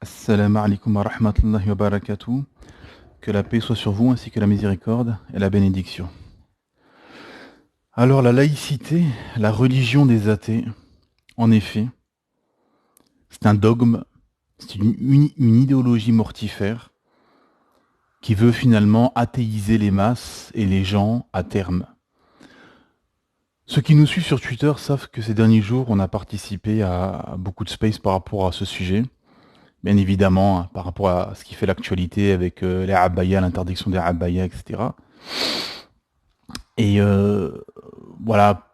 Assalamu alaikum wa rahmatullahi wa barakatuh. Que la paix soit sur vous ainsi que la miséricorde et la bénédiction. Alors la laïcité, la religion des athées, en effet, c'est un dogme, c'est une idéologie mortifère qui veut finalement athéiser les masses et les gens à terme. Ceux qui nous suivent sur Twitter savent que ces derniers jours, on a participé à beaucoup de space par rapport à ce sujet. Bien évidemment, hein, par rapport à ce qui fait l'actualité avec les abayas, l'interdiction des abayas, etc. Et voilà,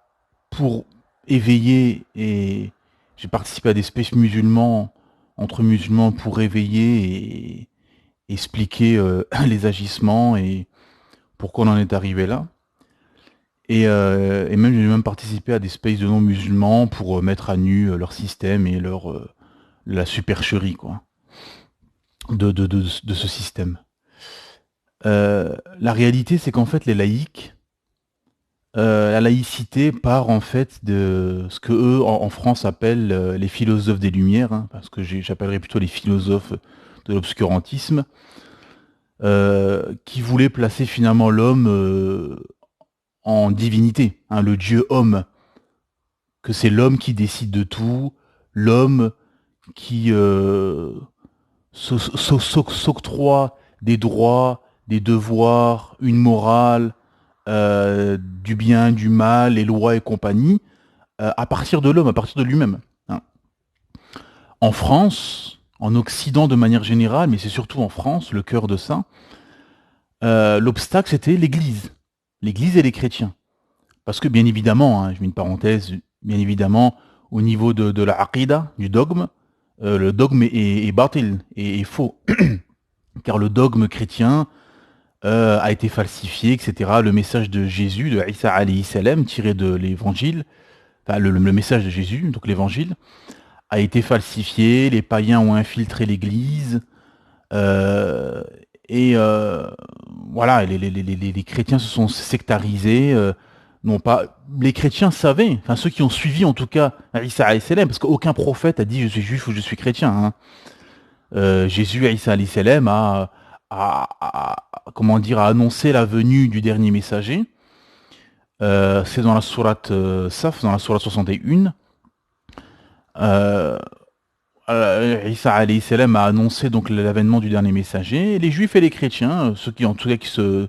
pour éveiller, et j'ai participé à des spaces musulmans, entre musulmans, pour éveiller et expliquer les agissements et pourquoi on en est arrivé là. Et même j'ai même participé à des spaces de non-musulmans pour mettre à nu leur système et la supercherie, quoi, de ce système. La réalité, c'est qu'en fait, les laïcs, la laïcité part en fait de ce que eux en France appellent les philosophes des Lumières, hein, parce que j'appellerais plutôt les philosophes de l'obscurantisme, qui voulaient placer finalement l'homme en divinité, hein, le Dieu homme, que c'est l'homme qui décide de tout, l'homme qui s'octroie des droits, des devoirs, une morale, du bien, du mal, les lois et compagnie, à partir de l'homme, à partir de lui-même, hein. En France, en Occident de manière générale, mais c'est surtout en France, le cœur de ça, l'obstacle c'était l'Église. L'Église et les chrétiens. Parce que bien évidemment, hein, je mets une parenthèse, bien évidemment, au niveau de la aqidah, du dogme, le dogme est batil, est faux. Car le dogme chrétien a été falsifié, etc. Le message de Jésus, de Isa alayhi salam, tiré de l'évangile, enfin le message de Jésus, donc l'évangile, a été falsifié, les païens ont infiltré l'église, euh, et voilà, les chrétiens se sont sectarisés, non pas, les chrétiens savaient, enfin ceux qui ont suivi en tout cas Isa alayhi salam, parce qu'aucun prophète a dit je suis juif ou je suis chrétien, hein. Jésus, Isa alayhi salam, comment dire, a annoncé la venue du dernier messager. C'est dans la sourate Saf, dans la sourate 61. Euh, Isa alayhi salam a annoncé donc l'avènement du dernier messager. Et les juifs et les chrétiens, ceux qui en tout cas qui se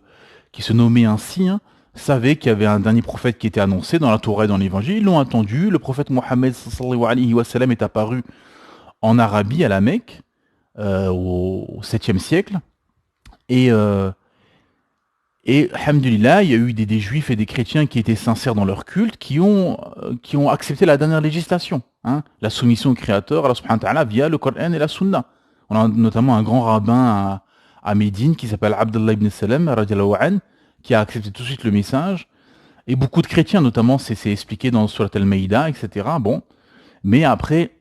nommaient ainsi, hein, savaient qu'il y avait un dernier prophète qui était annoncé dans la Torah et dans l'évangile. Ils l'ont attendu. Le prophète Mohammed sallallahu alayhi wa sallam est apparu en Arabie, à la Mecque, au 7e siècle. Et, alhamdulillah, il y a eu des juifs et des chrétiens qui étaient sincères dans leur culte, qui ont accepté la dernière législation, hein, la soumission au Créateur, Allah subhanahu wa ta'ala, via le Coran et la Sunna. On a notamment un grand rabbin à Médine qui s'appelle Abdullah ibn Salam, radiallahu an, qui a accepté tout de suite le message. Et beaucoup de chrétiens, notamment, c'est expliqué dans Surat al-Maïda, etc. Bon. Mais après,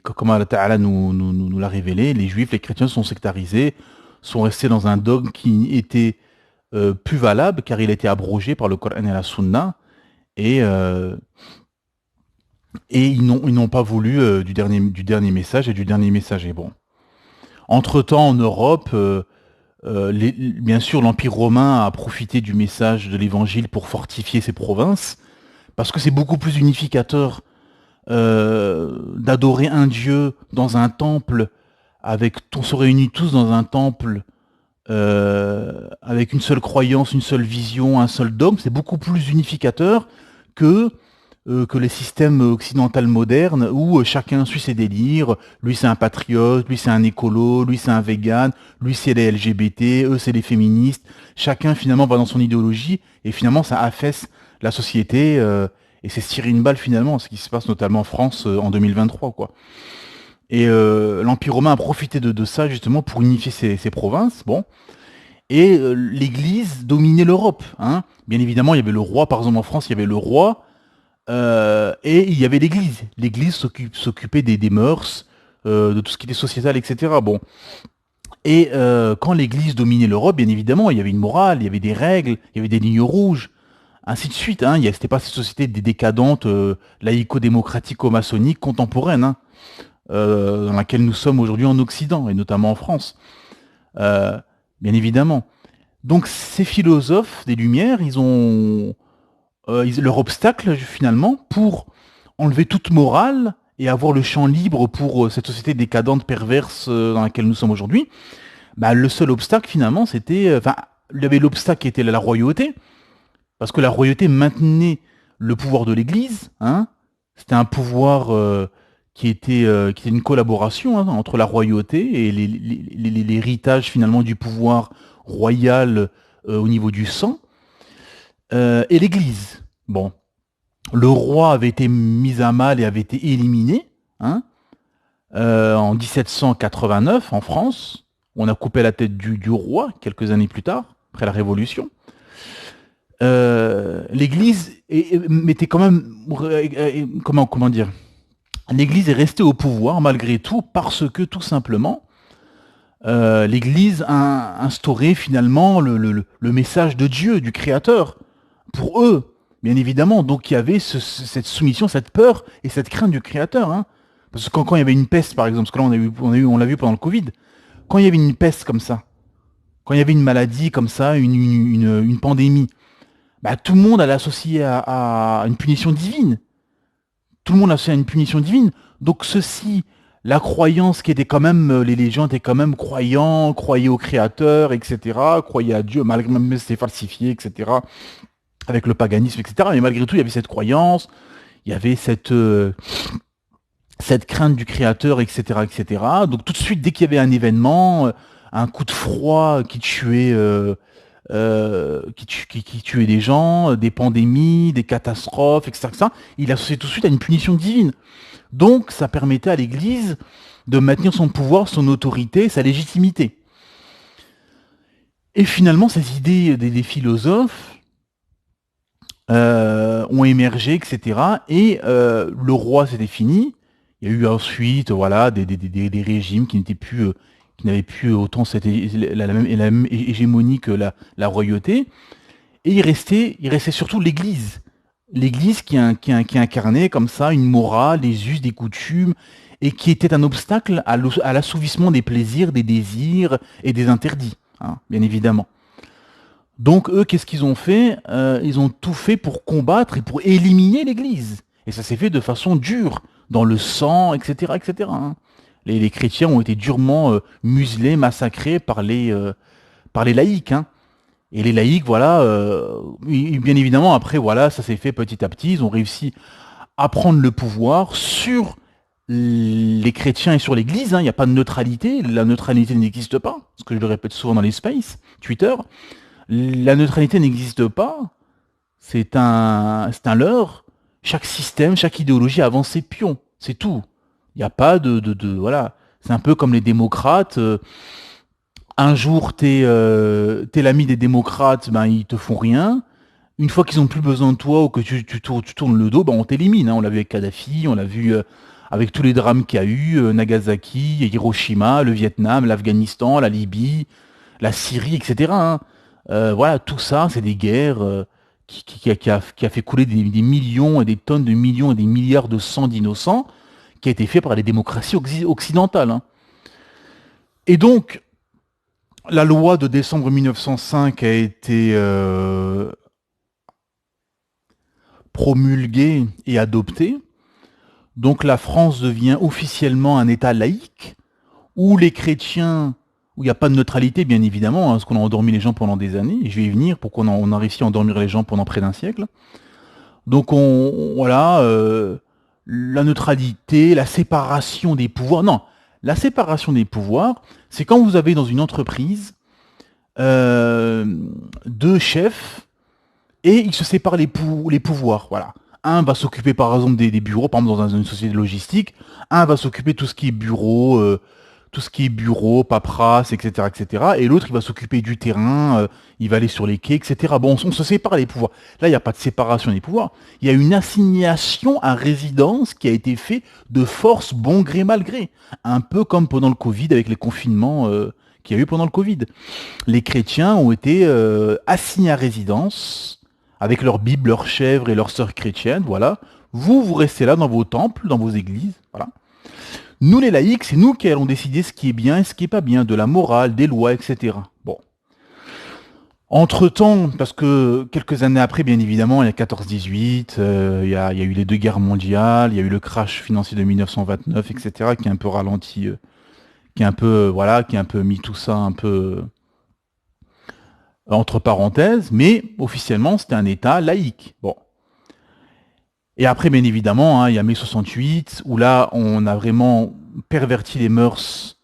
comme Allah Ta'ala nous l'a révélé, les juifs, les chrétiens sont sectarisés, sont restés dans un dogme qui était plus valable car il a été abrogé par le Coran et la Sunna, et, euh, et ils n'ont pas voulu du dernier message et du dernier messager. Bon. Entre-temps, en Europe, bien sûr, l'Empire romain a profité du message de l'Évangile pour fortifier ses provinces, parce que c'est beaucoup plus unificateur d'adorer un Dieu dans un temple, on se réunit tous dans un temple avec une seule croyance, une seule vision, un seul dogme. C'est beaucoup plus unificateur que les systèmes occidentaux modernes où chacun suit ses délires. Lui c'est un patriote, lui c'est un écolo, lui c'est un vegan, lui c'est les LGBT, eux c'est les féministes. Chacun finalement va dans son idéologie et finalement ça affaisse la société, et c'est se tirer une balle finalement, ce qui se passe notamment en France en 2023, quoi. Et l'Empire romain a profité de ça justement pour unifier ses provinces. Bon. Et l'Église dominait l'Europe, hein. Bien évidemment, il y avait le roi, par exemple en France, il y avait le roi, et il y avait l'Église. L'Église s'occupait des mœurs, de tout ce qui était sociétal, etc. Bon. Et quand l'Église dominait l'Europe, bien évidemment, il y avait une morale, il y avait des règles, il y avait des lignes rouges, ainsi de suite, hein. C'était pas ces sociétés décadentes, laïco-démocratico-maçonniques, contemporaines, hein. dans laquelle nous sommes aujourd'hui en Occident, et notamment en France, euh, bien évidemment. Donc ces philosophes des Lumières, leur obstacle finalement pour enlever toute morale et avoir le champ libre pour cette société décadente, perverse dans laquelle nous sommes aujourd'hui, bah, le seul obstacle finalement c'était, enfin, il y avait l'obstacle qui était la royauté, parce que la royauté maintenait le pouvoir de l'Église, hein. C'était un pouvoir qui était une collaboration, hein, entre la royauté et l'héritage finalement du pouvoir royal au niveau du sang, et l'Église. Bon, le roi avait été mis à mal et avait été éliminé, hein, en 1789 en France. On a coupé la tête du roi quelques années plus tard, après la Révolution. L'Église mettait quand même, comment dire, l'Église est restée au pouvoir malgré tout parce que tout simplement l'Église a instauré finalement le message de Dieu, du Créateur, pour eux, bien évidemment. Donc il y avait cette soumission, cette peur et cette crainte du Créateur, hein. Parce que quand il y avait une peste, par exemple, parce que là on l'a vu pendant le Covid, quand il y avait une peste comme ça, quand il y avait une maladie comme ça, une pandémie, bah, tout le monde allait associer à une punition divine. Tout le monde associé à une punition divine. Donc ceci, la croyance qui était quand même, les gens étaient quand même croyants, croyaient au Créateur, etc., croyaient à Dieu, malgré même si c'était falsifié, etc., avec le paganisme, etc. Mais malgré tout, il y avait cette croyance, il y avait cette crainte du Créateur, etc., etc. Donc tout de suite, dès qu'il y avait un événement, un coup de froid qui tuait, qui tuait des gens, des pandémies, des catastrophes, etc., il associait tout de suite à une punition divine. Donc ça permettait à l'Église de maintenir son pouvoir, son autorité, sa légitimité. Et finalement, ces idées des philosophes ont émergé, etc. Et le roi, c'était fini. Il y a eu ensuite, voilà, des régimes qui n'étaient plus, qui n'avaient plus autant la même hégémonie que la royauté. Et il restait surtout l'Église. L'Église qui incarnait comme ça une morale, des us, des coutumes, et qui était un obstacle à l'assouvissement des plaisirs, des désirs et des interdits, hein, bien évidemment. Donc eux, qu'est-ce qu'ils ont fait? Ils ont tout fait pour combattre et pour éliminer l'Église. Et ça s'est fait de façon dure, dans le sang, etc., etc., hein. Les chrétiens ont été durement muselés, massacrés par les laïcs, hein. Et les laïcs, voilà, bien évidemment, après, voilà, ça s'est fait petit à petit. Ils ont réussi à prendre le pouvoir sur les chrétiens et sur l'Église, hein. Il n'y a pas de neutralité. La neutralité n'existe pas. Ce que je le répète souvent dans les spaces, Twitter. La neutralité n'existe pas. C'est un leurre. Chaque système, chaque idéologie avance ses pions. C'est tout. Il n'y a pas voilà. C'est un peu comme les démocrates. Un jour, t'es l'ami des démocrates, ben ils te font rien. Une fois qu'ils ont plus besoin de toi ou que tu tournes le dos, ben on t'élimine, hein. On l'a vu avec Kadhafi, on l'a vu avec tous les drames qu'il y a eu, Nagasaki, Hiroshima, le Vietnam, l'Afghanistan, la Libye, la Syrie, etc., hein. Voilà, tout ça, c'est des guerres qui a fait couler des millions et des tonnes de millions et des milliards de sang d'innocents, qui a été fait par les démocraties occidentales, hein. Et donc, la loi de décembre 1905 a été promulguée et adoptée. Donc la France devient officiellement un État laïque, où les chrétiens, où il n'y a pas de neutralité bien évidemment, hein, parce qu'on a endormi les gens pendant des années, et je vais y venir, pourquoi on a réussi à endormir les gens pendant près d'un siècle. Donc voilà, la neutralité, la séparation des pouvoirs. Non, la séparation des pouvoirs, c'est quand vous avez dans une entreprise euh, deux chefs et ils se séparent les pouvoirs. Voilà. Un va s'occuper par exemple des bureaux, par exemple dans une société de logistique. Un va s'occuper de tout ce qui est bureau, paperasse, etc., etc. Et l'autre, il va s'occuper du terrain, il va aller sur les quais, etc. Bon, on se sépare les pouvoirs. Là, il n'y a pas de séparation des pouvoirs. Il y a une assignation à résidence qui a été faite de force, bon gré, mal gré. Un peu comme pendant le Covid, avec les confinements qu'il y a eu pendant le Covid. Les chrétiens ont été assignés à résidence avec leur Bible, leurs chèvres et leurs sœurs chrétiennes, voilà. Vous restez là dans vos temples, dans vos églises, voilà. Nous, les laïcs, c'est nous qui allons décider ce qui est bien et ce qui est pas bien, de la morale, des lois, etc. Bon. Entre-temps, parce que quelques années après, bien évidemment, il y a 14-18, il y a eu les deux guerres mondiales, il y a eu le crash financier de 1929, etc., qui a un peu ralenti, voilà, qui a un peu mis tout ça un peu entre parenthèses, mais officiellement, c'était un État laïque. Bon. Et après, bien évidemment, il y a mai 68, où là, on a vraiment perverti les mœurs,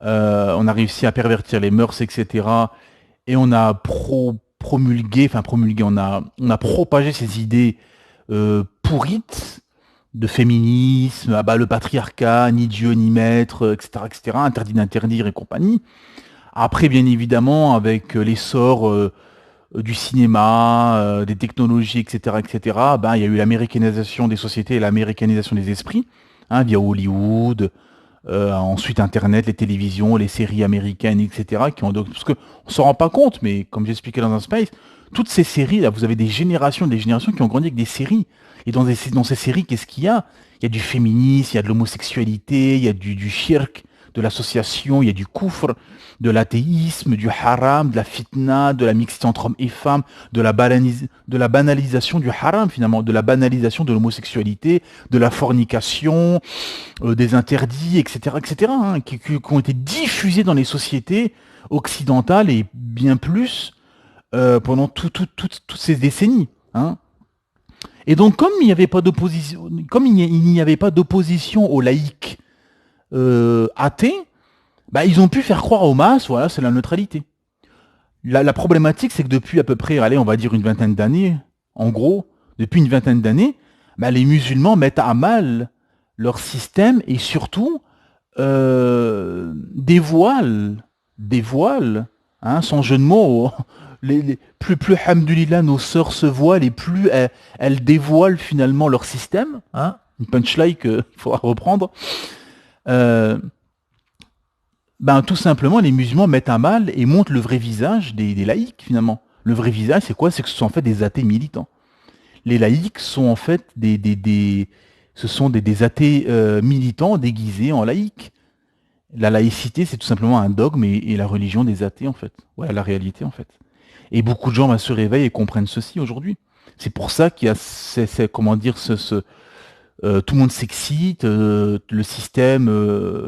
on a réussi à pervertir les mœurs, etc. Et on a promulgué, on a propagé ces idées pourrites de féminisme, le patriarcat, ni Dieu ni maître, etc., interdit d'interdire et compagnie. Après, bien évidemment, avec l'essor du cinéma, des technologies, etc., il y a eu l'américanisation des sociétés et l'américanisation des esprits, via Hollywood, ensuite Internet, les télévisions, les séries américaines, etc., parce que on s'en rend pas compte, mais comme j'expliquais dans un space, toutes ces séries, là, vous avez des générations qui ont grandi avec des séries. Et dans ces séries, qu'est-ce qu'il y a? Il y a du féminisme, il y a de l'homosexualité, il y a du shirk, de l'association, il y a du koufr, de l'athéisme, du haram, de la fitna, de la mixité entre hommes et femmes, de la banalisation du haram finalement, de la banalisation de l'homosexualité, de la fornication, des interdits, etc., qui ont été diffusés dans les sociétés occidentales et bien plus pendant toutes ces décennies. Et donc, comme il n'y avait pas d'opposition, aux laïcs athées, ils ont pu faire croire aux masses, voilà, c'est la neutralité. La problématique, c'est que depuis à peu près, allez, on va dire une vingtaine d'années, en gros, depuis une vingtaine d'années, les musulmans mettent à mal leur système et surtout dévoilent, sans jeu de mots, plus hamdoulilah, nos sœurs se voilent et plus elles dévoilent finalement leur système, une punchline qu'il faudra reprendre. Tout simplement, les musulmans mettent à mal et montrent le vrai visage des laïcs, finalement. Le vrai visage, c'est quoi? C'est que ce sont en fait des athées militants. Les laïcs sont en fait des athées militants déguisés en laïcs. La laïcité, c'est tout simplement un dogme et la religion des athées, en fait. Voilà la réalité, en fait. Et beaucoup de gens se réveillent et comprennent ceci aujourd'hui. C'est pour ça qu'il y a tout le monde s'excite, le système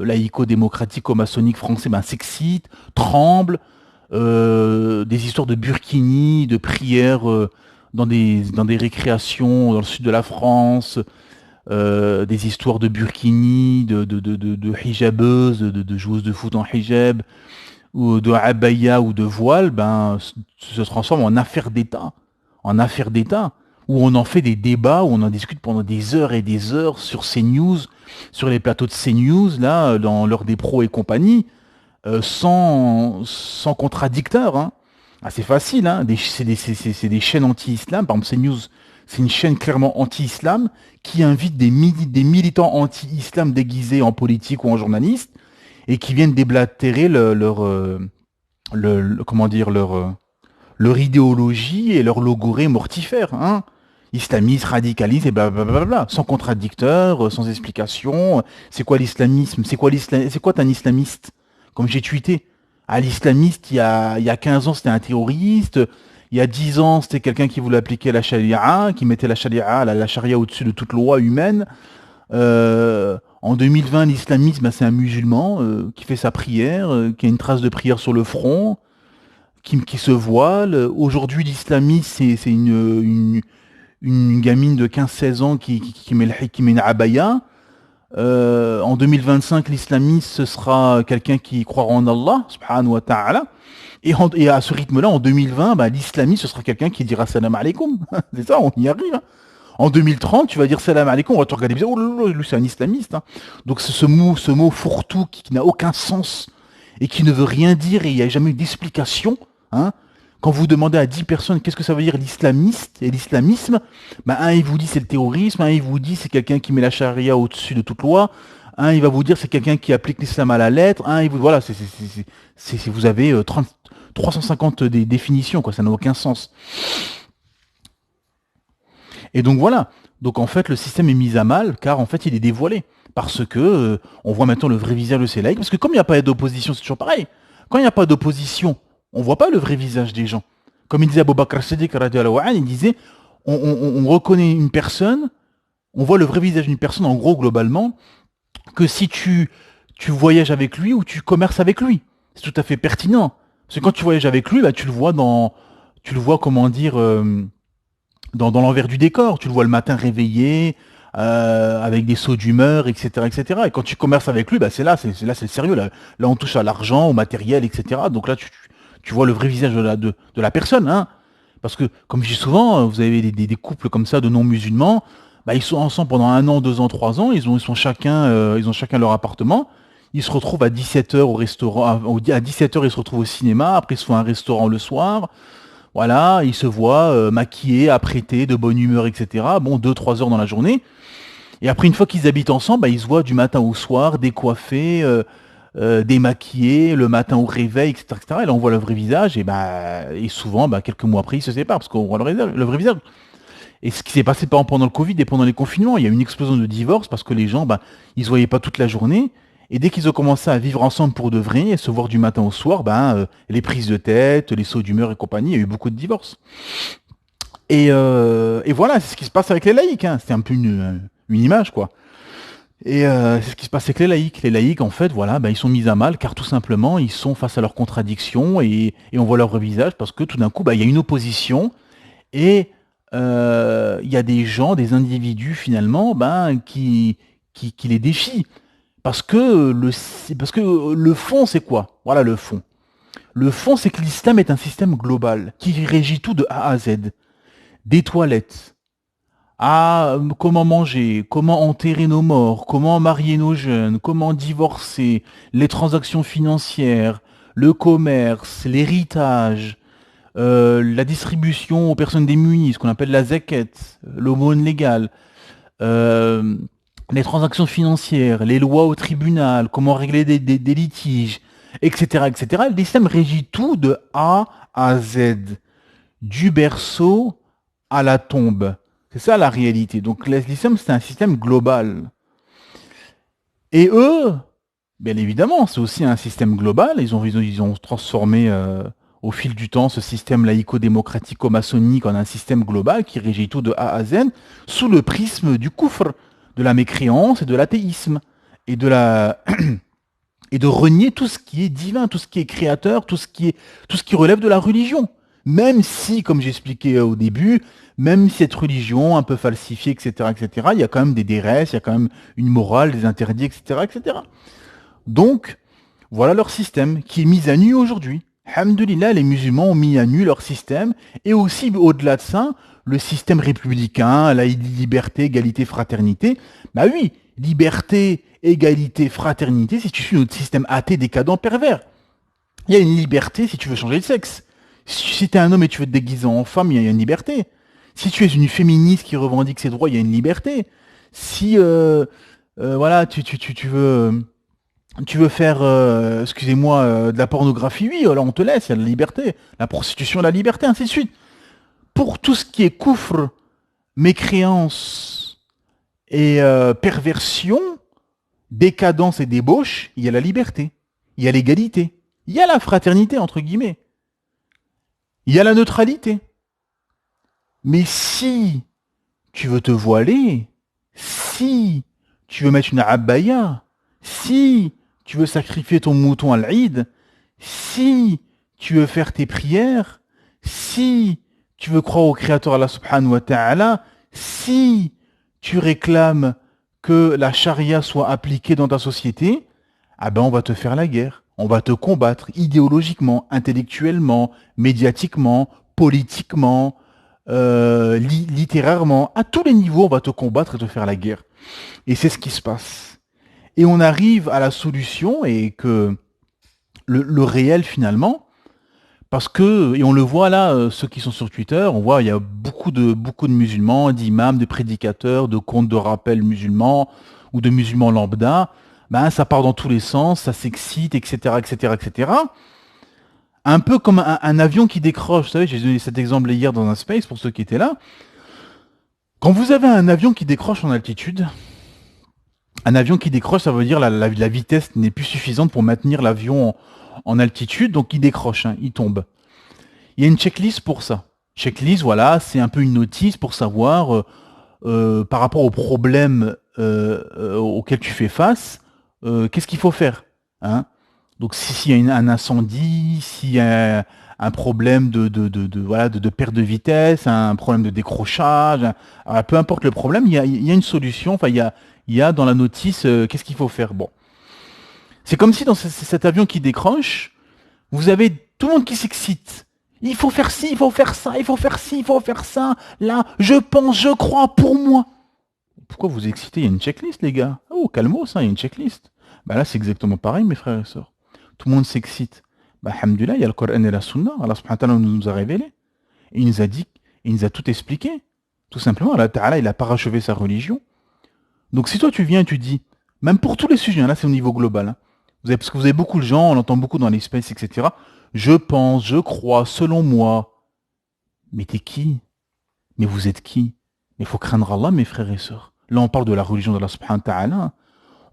laïco-démocratico-maçonnique français s'excite, tremble, des histoires de burkini, de prières dans des récréations dans le sud de la France, des histoires de burkini, de hijabeuses, de joueuses de foot en hijab, ou de abaya ou de voile, se transforme en affaire d'État. En affaire d'État, où on en fait des débats, où on en discute pendant des heures et des heures sur CNews, sur les plateaux de CNews, là, dans l'heure des pros et compagnie, sans contradicteur. C'est facile, c'est des chaînes anti-islam. Par exemple, CNews, c'est une chaîne clairement anti-islam qui invite des militants anti-islam déguisés en politique ou en journalistes et qui viennent déblatérer leur idéologie et leur logorée mortifère, islamiste, radicaliste et blablabla, sans contradicteur, sans explication. C'est quoi l'islamisme? C'est quoi un islamiste? Comme j'ai tweeté. L'islamiste, il y a 15 ans, c'était un terroriste. Il y a 10 ans, c'était quelqu'un qui voulait appliquer la charia, qui mettait la charia au-dessus de toute loi humaine. En 2020, l'islamisme, c'est un musulman qui fait sa prière, qui a une trace de prière sur le front, qui se voile. Aujourd'hui, l'islamisme, c'est une gamine de 15-16 ans qui met une abaya. En 2025, l'islamiste, ce sera quelqu'un qui croira en Allah, subhanahu wa ta'ala. Et à ce rythme-là, en 2020, l'islamiste, ce sera quelqu'un qui dira salam alaikum. C'est ça, on y arrive. En 2030, tu vas dire salam alaikum, on va te regarder bizarre, oh là là, lui c'est un islamiste. Donc c'est ce mot fourre-tout qui n'a aucun sens et qui ne veut rien dire et il n'y a jamais eu d'explication. Quand vous demandez à 10 personnes qu'est-ce que ça veut dire l'islamiste et l'islamisme, un il vous dit c'est le terrorisme, un il vous dit c'est quelqu'un qui met la charia au-dessus de toute loi, un il va vous dire c'est quelqu'un qui applique l'islam à la lettre, voilà, vous avez 350 définitions, quoi, ça n'a aucun sens. Et donc voilà, donc en fait le système est mis à mal car en fait il est dévoilé. Parce que on voit maintenant le vrai visage de ces laïcs. Parce que comme il n'y a pas d'opposition, c'est toujours pareil. Quand il n'y a pas d'opposition, on voit pas le vrai visage des gens. Comme il disait Abu Bakr Siddiq, radiallahu anhu, il disait, on reconnaît une personne, on voit le vrai visage d'une personne, en gros, globalement, que si tu voyages avec lui ou tu commerces avec lui. C'est tout à fait pertinent. Parce que quand tu voyages avec lui, bah, tu le vois, comment dire, dans l'envers du décor. Tu le vois le matin réveillé, avec des sauts d'humeur, etc., etc. Et quand tu commerces avec lui, bah, c'est là, c'est le sérieux. Là, on touche à l'argent, au matériel, etc. Donc là, tu vois le vrai visage de la personne, hein. Parce que, comme je dis souvent, vous avez des couples comme ça de non-musulmans, bah, ils sont ensemble pendant 1 an, 2 ans, 3 ans, ils ont chacun leur appartement, ils se retrouvent à 17 h au restaurant, à 17 h ils se retrouvent au cinéma, après ils se font un restaurant le soir, voilà, ils se voient maquillés, apprêtés, de bonne humeur, etc. Bon, 2, 3 heures dans la journée, et après une fois qu'ils habitent ensemble, bah, ils se voient du matin au soir, décoiffés, démaquillés, le matin au réveil, etc., etc. Et là on voit le vrai visage, et souvent, bah, quelques mois après, ils se séparent, parce qu'on voit le vrai visage. Et ce qui s'est passé par exemple pendant le Covid et pendant les confinements, il y a eu une explosion de divorces parce que les gens, bah, ils se voyaient pas toute la journée. Et dès qu'ils ont commencé à vivre ensemble pour de vrai, et se voir du matin au soir, les prises de tête, les sauts d'humeur et compagnie, il y a eu beaucoup de divorces. Et voilà, c'est ce qui se passe avec les laïcs, hein. C'était un peu une image, quoi. Et c'est ce qui se passe avec les laïcs. Les laïcs, en fait, voilà, ils sont mis à mal car tout simplement, ils sont face à leurs contradictions et on voit leur vrai visage parce que tout d'un coup, il y a une opposition et il y a des gens, des individus finalement, qui les défient. Parce que le fond, c'est quoi? Voilà le fond. Le fond, c'est que l'islam est un système global qui régit tout de A à Z. Des toilettes, à comment manger, comment enterrer nos morts, comment marier nos jeunes, comment divorcer, les transactions financières, le commerce, l'héritage, la distribution aux personnes démunies, ce qu'on appelle la zakat, l'aumône légale, euh, les transactions financières, les lois au tribunal, comment régler des litiges, etc., etc. L'islam régit tout de A à Z, du berceau à la tombe. C'est ça la réalité. Donc l'islam, c'est un système global. Et eux, bien évidemment, c'est aussi un système global. Ils ont transformé au fil du temps ce système laïco-démocratico-maçonnique en un système global qui régit tout de A à Z sous le prisme du kufr, de la mécréance et de l'athéisme et et de renier tout ce qui est divin, tout ce qui est créateur, tout ce qui relève de la religion. Même si, comme j'expliquais au début, même si cette religion un peu falsifiée, etc., etc., il y a quand même des déresses, il y a quand même une morale, des interdits, etc., etc. Donc, voilà leur système qui est mis à nu aujourd'hui. Alhamdulillah, les musulmans ont mis à nu leur système et aussi au-delà de ça, le système républicain, la liberté, égalité, fraternité. Bah oui, liberté, égalité, fraternité, si tu suis notre système athée, décadent, pervers. Il y a une liberté si tu veux changer de sexe. Si tu es un homme et tu veux te déguiser en femme, il y a une liberté. Si tu es une féministe qui revendique ses droits, il y a une liberté. Si voilà, tu veux faire, excusez-moi, de la pornographie, oui, alors on te laisse, il y a de la liberté. La prostitution, la liberté, ainsi de suite. Pour tout ce qui est coufre, mécréance et perversion, décadence et débauche, il y a la liberté. Il y a l'égalité. Il y a la fraternité, entre guillemets. Il y a la neutralité. Mais si tu veux te voiler, si tu veux mettre une abaya, si tu veux sacrifier ton mouton à l'Aïd, si tu veux faire tes prières, si tu veux croire au Créateur Allah subhanahu wa ta'ala, si tu réclames que la charia soit appliquée dans ta société, ah ben on va te faire la guerre. On va te combattre idéologiquement, intellectuellement, médiatiquement, politiquement, littérairement. À tous les niveaux, on va te combattre et te faire la guerre. Et c'est ce qui se passe. Et on arrive à la solution et que le réel finalement, parce que, et on le voit là, ceux qui sont sur Twitter, on voit il y a beaucoup de musulmans, d'imams, de prédicateurs, de comptes de rappel musulmans ou de musulmans lambda. Ça part dans tous les sens, ça s'excite, etc., etc., etc. Un peu comme un avion qui décroche. Vous savez, j'ai donné cet exemple hier dans un space pour ceux qui étaient là. Quand vous avez un avion qui décroche en altitude, Un avion qui décroche, ça veut dire la vitesse n'est plus suffisante pour maintenir l'avion en altitude, donc il décroche, hein, il tombe. Il y a une checklist pour ça. Checklist, voilà, c'est un peu une notice pour savoir par rapport aux problèmes auxquels tu fais face, qu'est-ce qu'il faut faire, hein. Donc s'il y a un incendie, s'il y a un problème voilà, de perte de vitesse, un problème de décrochage, alors, peu importe le problème, il y a une solution, enfin il y a dans la notice qu'est-ce qu'il faut faire. Bon, c'est comme si dans cet avion qui décroche, vous avez tout le monde qui s'excite. Il faut faire ci, il faut faire ça, il faut faire ci, il faut faire ça. Là, je pense, je crois, pour moi. Pourquoi vous excitez? Il y a une checklist, les gars. Oh, calmos, ça, il y a une checklist. Bah là, c'est exactement pareil, mes frères et sœurs. Tout le monde s'excite. Bah, alhamdoulilah, il y a le Coran et la Sunna. Allah subhanahu wa ta'ala nous a révélé. Et il nous a dit, il nous a tout expliqué. Tout simplement, Allah ta'ala, il a parachevé sa religion. Donc si toi tu viens et tu dis, même pour tous les sujets, hein, là c'est au niveau global, hein, parce que vous avez beaucoup de gens, on entend beaucoup dans les spaces, etc. Je pense, je crois, selon moi. Mais t'es qui? Mais vous êtes qui? Mais il faut craindre Allah, mes frères et sœurs. Là, on parle de la religion d'Allah subhanahu wa ta'ala.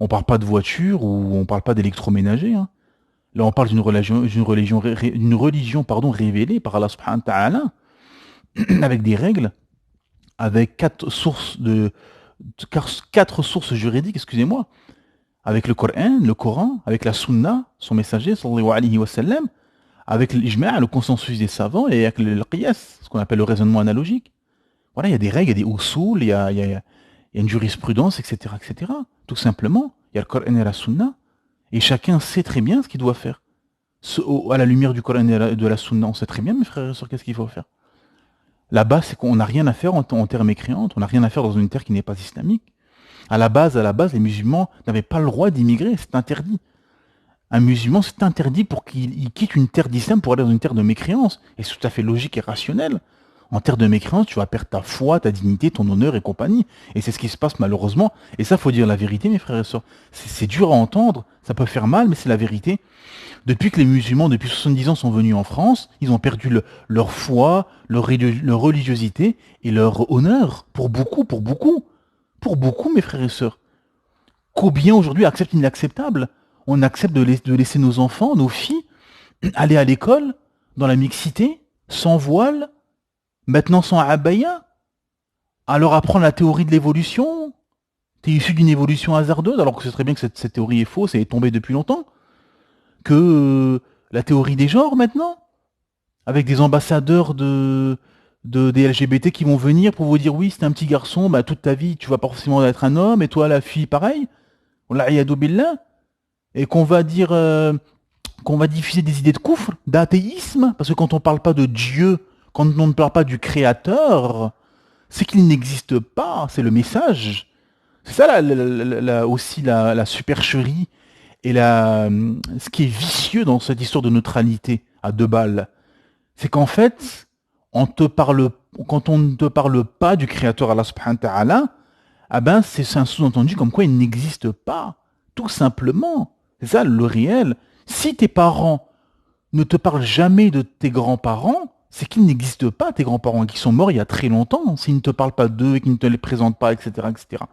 On parle pas de voiture ou on parle pas d'électroménager, hein. Là, on parle d'une religion, pardon, révélée par Allah subhanahu wa ta'ala, avec des règles, avec quatre sources juridiques, excusez-moi, avec le Coran, avec la Sunna, son messager, sallallahu alayhi wa sallam, avec l'ijma', le consensus des savants, et avec le qiyas, ce qu'on appelle le raisonnement analogique. Voilà, il y a des règles, il y a des usul, il y a une jurisprudence, etc., etc. Tout simplement, il y a le Coran et la Sunna, et chacun sait très bien ce qu'il doit faire. À la lumière du Coran et de la Sunna, on sait très bien, mes frères et sœurs, qu'est-ce qu'il faut faire. Là-bas, c'est qu'on n'a rien à faire en terre mécréante, on n'a rien à faire dans une terre qui n'est pas islamique. À la base, les musulmans n'avaient pas le droit d'immigrer, c'est interdit. Un musulman, c'est interdit pour qu'il quitte une terre d'islam pour aller dans une terre de mécréance. Et c'est tout à fait logique et rationnel. En terre de mécréance, tu vas perdre ta foi, ta dignité, ton honneur et compagnie. Et c'est ce qui se passe malheureusement. Et ça, faut dire la vérité, mes frères et sœurs. C'est dur à entendre, ça peut faire mal, mais c'est la vérité. Depuis que les musulmans, depuis 70 ans, sont venus en France, ils ont perdu leur foi, leur religiosité et leur honneur. Pour beaucoup, pour beaucoup. Pour beaucoup, mes frères et sœurs. Combien aujourd'hui acceptent l'inacceptable? On accepte de laisser nos enfants, nos filles, aller à l'école, dans la mixité, sans voile, maintenant sans abaya, à leur apprendre la théorie de l'évolution. T'es issu d'une évolution hasardeuse, alors que ce serait bien que cette théorie est fausse et est tombée depuis longtemps. Que la théorie des genres maintenant, avec des ambassadeurs des LGBT qui vont venir pour vous dire oui, c'est un petit garçon, bah, toute ta vie tu vas pas forcément être un homme, et toi la fille pareil, billah, et qu'on va dire qu'on va diffuser des idées de kufr, d'athéisme, parce que quand on parle pas de Dieu, quand on ne parle pas du Créateur, c'est qu'il n'existe pas, c'est le message. C'est ça aussi la supercherie et ce qui est vicieux dans cette histoire de neutralité à deux balles. C'est qu'en fait, quand on ne te parle pas du Créateur Allah subhanahu wa ta'ala, ah ben c'est un sous-entendu comme quoi il n'existe pas, tout simplement. C'est ça le réel. Si tes parents ne te parlent jamais de tes grands-parents, c'est qu'ils n'existent pas, tes grands-parents, qui sont morts il y a très longtemps, s'ils ne te parlent pas d'eux et qu'ils ne te les présentent pas, etc., etc.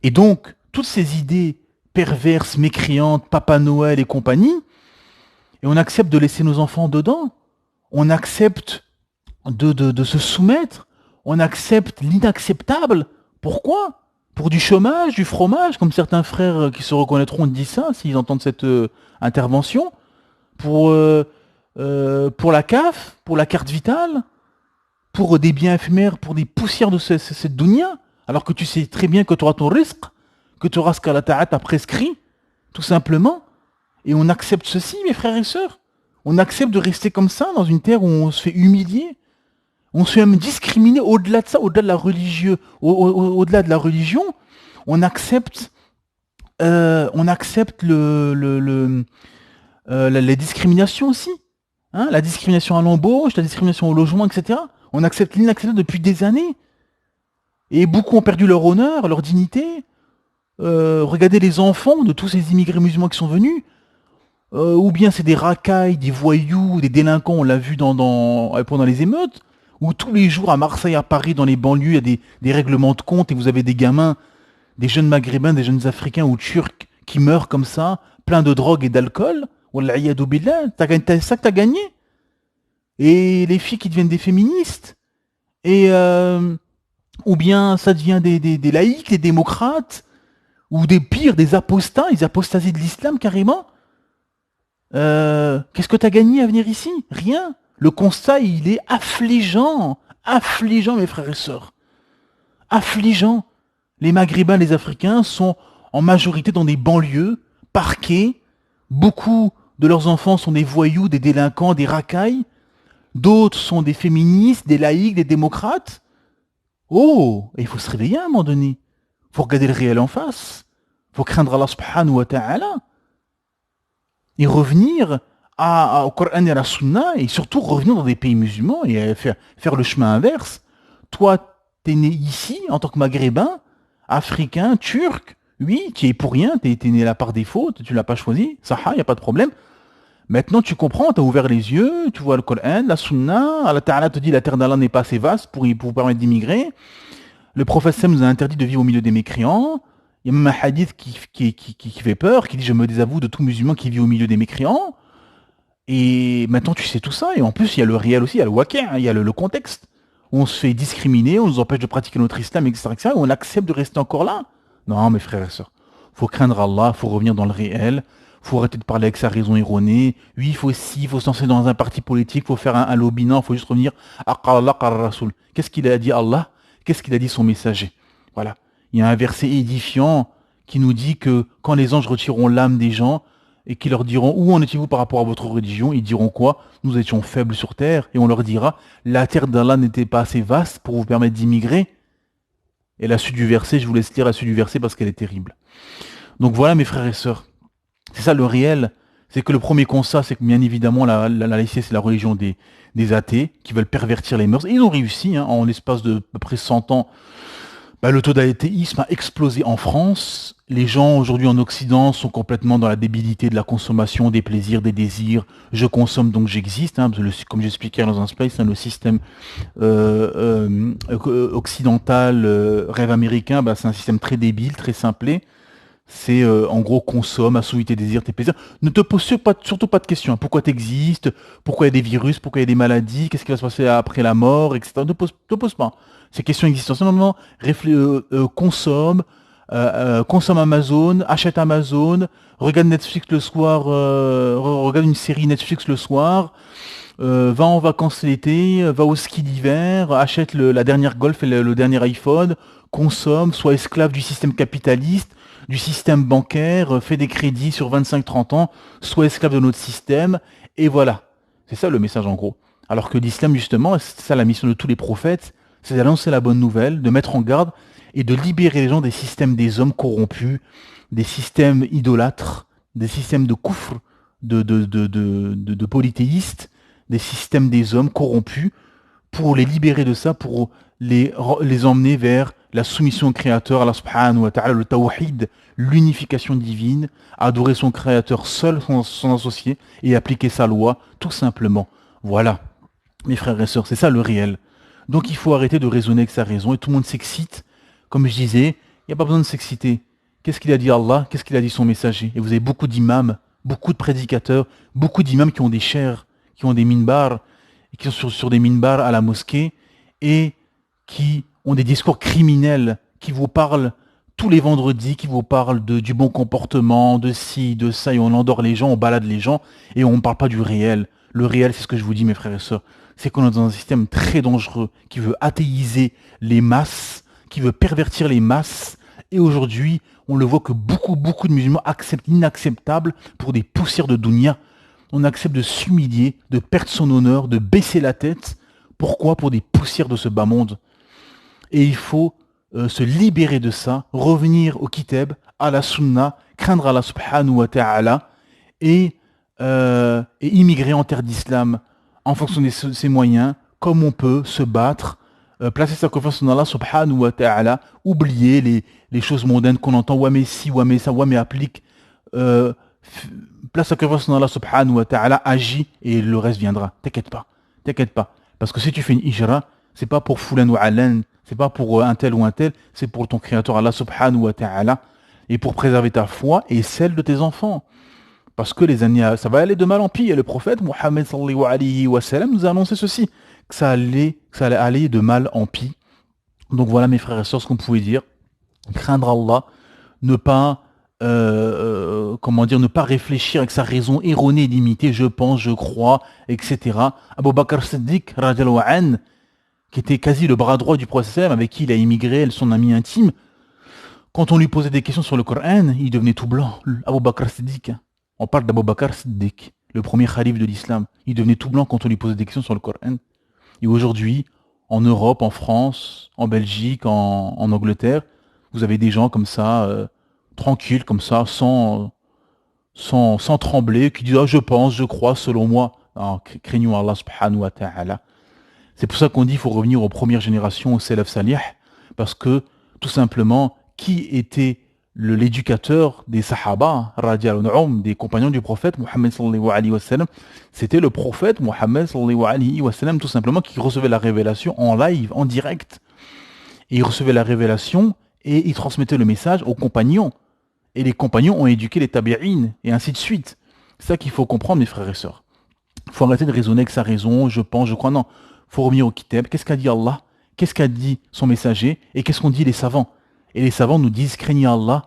Et donc, toutes ces idées perverses, mécréantes, Papa Noël et compagnie, et on accepte de laisser nos enfants dedans, on accepte de se soumettre, on accepte l'inacceptable. Pourquoi? Pour du chômage, du fromage, comme certains frères qui se reconnaîtront disent ça, s'ils entendent cette intervention, pour la CAF, pour la carte vitale, pour des biens éphémères, pour des poussières de cette dunya, alors que tu sais très bien que tu auras ton risque, que tu auras ce qu'Allah t'a prescrit, tout simplement. Et on accepte ceci, mes frères et sœurs. On accepte de rester comme ça, dans une terre où on se fait humilier. On se fait même discriminer au-delà de ça, au-delà de la au-delà de la religion. On accepte les discriminations aussi. Hein, la discrimination à l'embauche, la discrimination au logement, etc. On accepte l'inacceptable depuis des années. Et beaucoup ont perdu leur honneur, leur dignité. Regardez les enfants de tous ces immigrés musulmans qui sont venus. Ou bien c'est des racailles, des voyous, des délinquants, on l'a vu pendant les émeutes, où tous les jours à Marseille, à Paris, dans les banlieues, il y a des règlements de compte et vous avez des gamins des jeunes maghrébins, des jeunes africains ou turcs qui meurent comme ça, plein de drogue et d'alcool. Wallah iyadou billah, c'est ça que t'as gagné. Et les filles qui deviennent des féministes. Et ou bien ça devient des laïcs, des démocrates, ou des pires, des apostats, ils apostasient de l'islam carrément. Qu'est-ce que t'as gagné à venir ici? Rien. Le constat, il est affligeant. Affligeant, mes frères et sœurs. Affligeant. Les Maghrébins, les Africains sont en majorité dans des banlieues, parqués. Beaucoup de leurs enfants sont des voyous, des délinquants, des racailles. D'autres sont des féministes, des laïcs, des démocrates. Oh, il faut se réveiller à un moment donné. Il faut regarder le réel en face. Il faut craindre Allah subhanahu wa ta'ala. Et revenir au Coran et à la Sunna, et surtout revenir dans des pays musulmans et faire le chemin inverse. Toi, t'es né ici, en tant que maghrébin, africain, turc, oui, tu es pour rien, t'es né là par défaut, tu l'as pas choisi, ça, il n'y a pas de problème. Maintenant, tu comprends, tu as ouvert les yeux, tu vois le Coran, la Sunna, Allah Ta'ala te dit la terre d'Allah n'est pas assez vaste pour vous permettre d'immigrer. Le prophète Sam nous a interdit de vivre au milieu des mécréants. Il y a même un hadith qui fait peur, qui dit je me désavoue de tout musulman qui vit au milieu des mécréants. Et maintenant tu sais tout ça, et en plus il y a le réel aussi, il y a le waqi', il y a le contexte. On se fait discriminer, on nous empêche de pratiquer notre islam, etc., etc., et on accepte de rester encore là. Non mes frères et sœurs, faut craindre Allah, faut revenir dans le réel, faut arrêter de parler avec sa raison erronée. Oui, il faut se lancer dans un parti politique, faut faire un lobby, non, faut juste revenir à Qala Allah, Qala Rasoul. Qu'est-ce qu'il a dit Allah? Qu'est-ce qu'il a dit son messager? Voilà. Il y a un verset édifiant qui nous dit que quand les anges retireront l'âme des gens et qui leur diront où en étiez-vous par rapport à votre religion, ils diront quoi? Nous étions faibles sur terre, et on leur dira la terre d'Allah n'était pas assez vaste pour vous permettre d'immigrer. Et la suite du verset, je vous laisse lire la suite du verset parce qu'elle est terrible. Donc voilà mes frères et sœurs, c'est ça le réel. C'est que le premier constat, c'est que bien évidemment la laïcité c'est la religion des athées qui veulent pervertir les mœurs. Et ils ont réussi, hein, en l'espace de à peu près 100 ans. Le taux d'athéisme a explosé en France. Les gens aujourd'hui en Occident sont complètement dans la débilité de la consommation, des plaisirs, des désirs. Je consomme donc j'existe. Hein, comme j'expliquais dans un space, hein, le système occidental, rêve américain, c'est un système très débile, très simplé. C'est en gros consomme, assouvir tes désirs, tes plaisirs. Ne te pose surtout pas de questions. Hein. Pourquoi tu existes? Pourquoi il y a des virus? Pourquoi il y a des maladies? Qu'est-ce qui va se passer après la mort, etc. Ne te pose pas. Ces questions existentielles, non, consomme, consomme Amazon, achète Amazon, regarde Netflix le soir, regarde une série Netflix le soir, va en vacances l'été, va au ski d'hiver, achète la dernière Golf et le dernier iPhone, consomme, sois esclave du système capitaliste, du système bancaire, fais des crédits sur 25-30 ans, sois esclave de notre système, et voilà. C'est ça le message en gros. Alors que l'islam justement, c'est ça la mission de tous les prophètes, c'est d'annoncer la bonne nouvelle, de mettre en garde et de libérer les gens des systèmes des hommes corrompus, des systèmes idolâtres, des systèmes de koufr, de polythéistes, des systèmes des hommes corrompus, pour les libérer de ça, pour les emmener vers la soumission au Créateur, Allah subhanahu wa ta'ala, le tawhid, l'unification divine, adorer son Créateur seul, sans associé, et appliquer sa loi, tout simplement. Voilà, mes frères et sœurs, c'est ça le réel. Donc il faut arrêter de raisonner avec sa raison, et tout le monde s'excite. Comme je disais, il n'y a pas besoin de s'exciter. Qu'est-ce qu'il a dit Allah? Qu'est-ce qu'il a dit son messager? Et vous avez beaucoup d'imams, beaucoup de prédicateurs, beaucoup d'imams qui ont des chairs, qui ont des minbars, et qui sont sur des minbars à la mosquée, et qui ont des discours criminels, qui vous parlent tous les vendredis, qui vous parlent du bon comportement, de ci, de ça, et on endort les gens, on balade les gens, et on ne parle pas du réel. Le réel, c'est ce que je vous dis, mes frères et sœurs, c'est qu'on est dans un système très dangereux, qui veut athéiser les masses, qui veut pervertir les masses, et aujourd'hui, on le voit que beaucoup de musulmans acceptent l'inacceptable pour des poussières de dunya. On accepte de s'humilier, de perdre son honneur, de baisser la tête. Pourquoi? Pour des poussières de ce bas monde. Et il faut se libérer de ça, revenir au kitab, à la sunna, craindre Allah subhanahu wa ta'ala, et immigrer en terre d'islam en fonction de ses moyens, comme on peut, se battre, placer sa confiance en Allah subhanahu wa ta'ala, oublier les choses mondaines qu'on entend, ouais mais si, ouais mais ça, ouais mais applique, place sa confiance en Allah subhanahu wa ta'ala, agis et le reste viendra. T'inquiète pas. Parce que si tu fais une hijra, C'est pas pour Foulan ou Alan, c'est pas pour un tel ou un tel, c'est pour ton créateur Allah subhanahu wa ta'ala, et pour préserver ta foi et celle de tes enfants. Parce que les années, ça va aller de mal en pis. Et le prophète Mohammed sallallahu alayhi wa sallam nous a annoncé ceci, que ça allait aller de mal en pis. Donc voilà mes frères et sœurs, ce qu'on pouvait dire. Craindre Allah, ne pas, comment dire, ne pas réfléchir avec sa raison erronée et limitée, je pense, je crois, etc. Abu Bakr Siddiq, radiallahu an, qui était quasi le bras droit du prophète, avec qui il a immigré, son ami intime, quand on lui posait des questions sur le Coran, il devenait tout blanc. Abu Bakr Siddiq, on parle d'Abu Bakr Siddiq, le premier calife de l'islam. Il devenait tout blanc quand on lui posait des questions sur le Coran. Et aujourd'hui, en Europe, en France, en Belgique, en Angleterre, vous avez des gens comme ça, tranquilles, comme ça, sans trembler, qui disent ah, je pense, je crois, selon moi. Alors, craignons Allah subhanahu wa ta'ala. C'est pour ça qu'on dit qu'il faut revenir aux premières générations, au Salaf Salih, parce que, tout simplement, qui était l'éducateur des Sahaba, des compagnons du prophète Mohammed sallallahu alayhi wa sallam, c'était le prophète Mohammed sallallahu alayhi wa sallam, tout simplement, qui recevait la révélation en live, en direct. Et il recevait la révélation et il transmettait le message aux compagnons. Et les compagnons ont éduqué les tabi'in, et ainsi de suite. C'est ça qu'il faut comprendre, mes frères et sœurs. Il faut arrêter de raisonner avec sa raison, je pense, je crois, non. Il faut revenir au kitab. Qu'est-ce qu'a dit Allah? Qu'est-ce qu'a dit son messager? Et qu'est-ce qu'ont dit les savants? Et les savants nous disent, craignez Allah,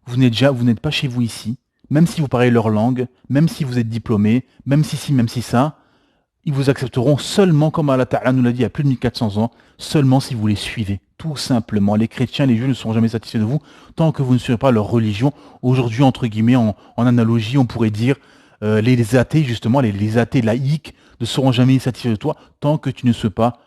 vous n'êtes pas chez vous ici, même si vous parlez leur langue, même si vous êtes diplômé, même si ci, même si ça, ils vous accepteront seulement, comme Allah Ta'ala nous l'a dit il y a plus de 1400 ans, seulement si vous les suivez. Tout simplement. Les chrétiens, les juifs ne seront jamais satisfaits de vous tant que vous ne suivez pas leur religion. Aujourd'hui, entre guillemets, en analogie, on pourrait dire les athées, justement, les athées laïques ne seront jamais satisfaits de toi tant que tu ne suis pas,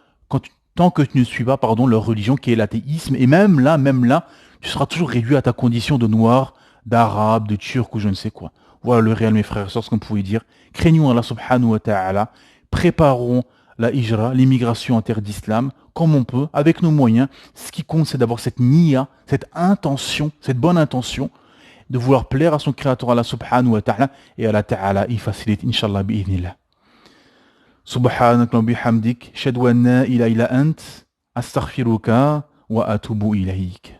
tant que tu ne suis pas, pardon, leur religion qui est l'athéisme. Et même là, tu seras toujours réduit à ta condition de noir, d'arabe, de turc ou je ne sais quoi. Voilà le réel, mes frères et sœurs, ce qu'on pouvait dire. Craignons Allah subhanahu wa ta'ala. Préparons la hijra, l'immigration en terre d'islam, comme on peut, avec nos moyens. Ce qui compte, c'est d'avoir cette niya, cette intention, cette bonne intention, de vouloir plaire à son créateur Allah subhanahu wa ta'ala, et Allah ta'ala, il facilite, inshallah, bi'idhnillah. Subhanak wa bihamdik, shadu an la ilaha illa ant, astaghfiruka wa atubu ilayk.